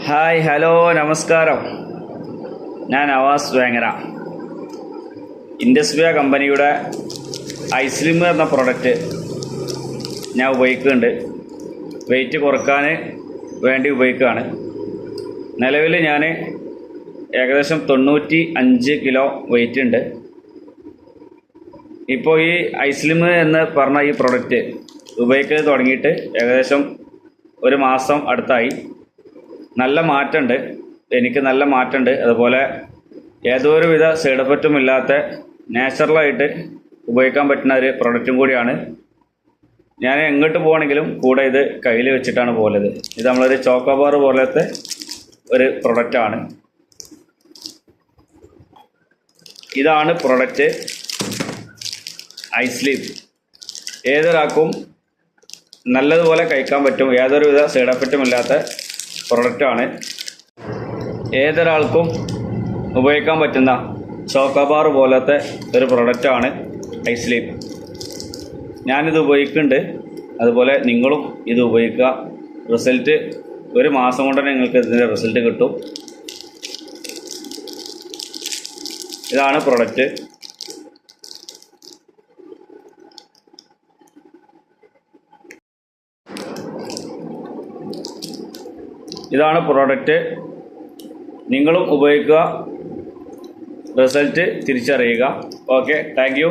Hi hello നമസ്കാരം. ഞാൻ നവാസ് വേങ്ങര. ഇൻഡസ്ട്രിയ കമ്പനിയുടെ ഐസ്ലിം എന്ന പ്രൊഡക്റ്റ് ഞാൻ ഉപയോഗിക്കുന്നുണ്ട്. വെയിറ്റ് കുറക്കാൻ വേണ്ടി ഉപയോഗിക്കുകയാണ്. നിലവിൽ ഞാൻ ഏകദേശം 95 കിലോ വെയിറ്റ് ഉണ്ട്. ഇപ്പോൾ ഈ ഐസ്ലിം എന്ന് പറഞ്ഞ ഈ പ്രൊഡക്റ്റ് ഉപയോഗിക്കാൻ തുടങ്ങിയിട്ട് ഏകദേശം ഒരു മാസം അടുത്തായി. നല്ല മാറ്റമുണ്ട്, എനിക്ക് നല്ല മാറ്റമുണ്ട്. അതുപോലെ ഏതൊരു വിധ സൈഡ് എഫക്റ്റും ഇല്ലാത്ത നാച്ചുറലായിട്ട് ഉപയോഗിക്കാൻ പറ്റുന്ന ഒരു പ്രൊഡക്റ്റും കൂടിയാണ്. ഞാൻ എങ്ങോട്ട് പോകണമെങ്കിലും കൂടെ ഇത് കയ്യിൽ വെച്ചിട്ടാണ് പോകുന്നത്. ഇത് നമ്മളൊരു ചോക്കോബാർ പോലത്തെ ഒരു പ്രൊഡക്റ്റാണ്. ഇതാണ് പ്രൊഡക്റ്റ് ഐസ്ലിം. ഏതൊരാൾക്കും നല്ലതുപോലെ കഴിക്കാൻ പറ്റും. യാതൊരു വിധ സൈഡ് എഫക്റ്റും ഇല്ലാത്ത പ്രൊഡക്റ്റാണ്. ഏതൊരാൾക്കും ഉപയോഗിക്കാൻ പറ്റുന്ന ചോക്കോബാർ പോലത്തെ ഒരു പ്രൊഡക്റ്റാണ് ഐസ്ലിം. ഞാനിത് ഉപയോഗിക്കുന്നുണ്ട്. അതുപോലെ നിങ്ങളും ഇത് ഉപയോഗിക്കുക. റിസൾട്ട് ഒരു മാസം കൊണ്ട് തന്നെ നിങ്ങൾക്ക് ഇതിൻ്റെ റിസൾട്ട് കിട്ടും. ഇതാണ് പ്രൊഡക്റ്റ്. ഇതാണ് പ്രോഡക്റ്റ്. നിങ്ങളും ഉപയോഗിക്കുക, റിസൾട്ട് തിരിച്ചറിയുക. Okay, thank you.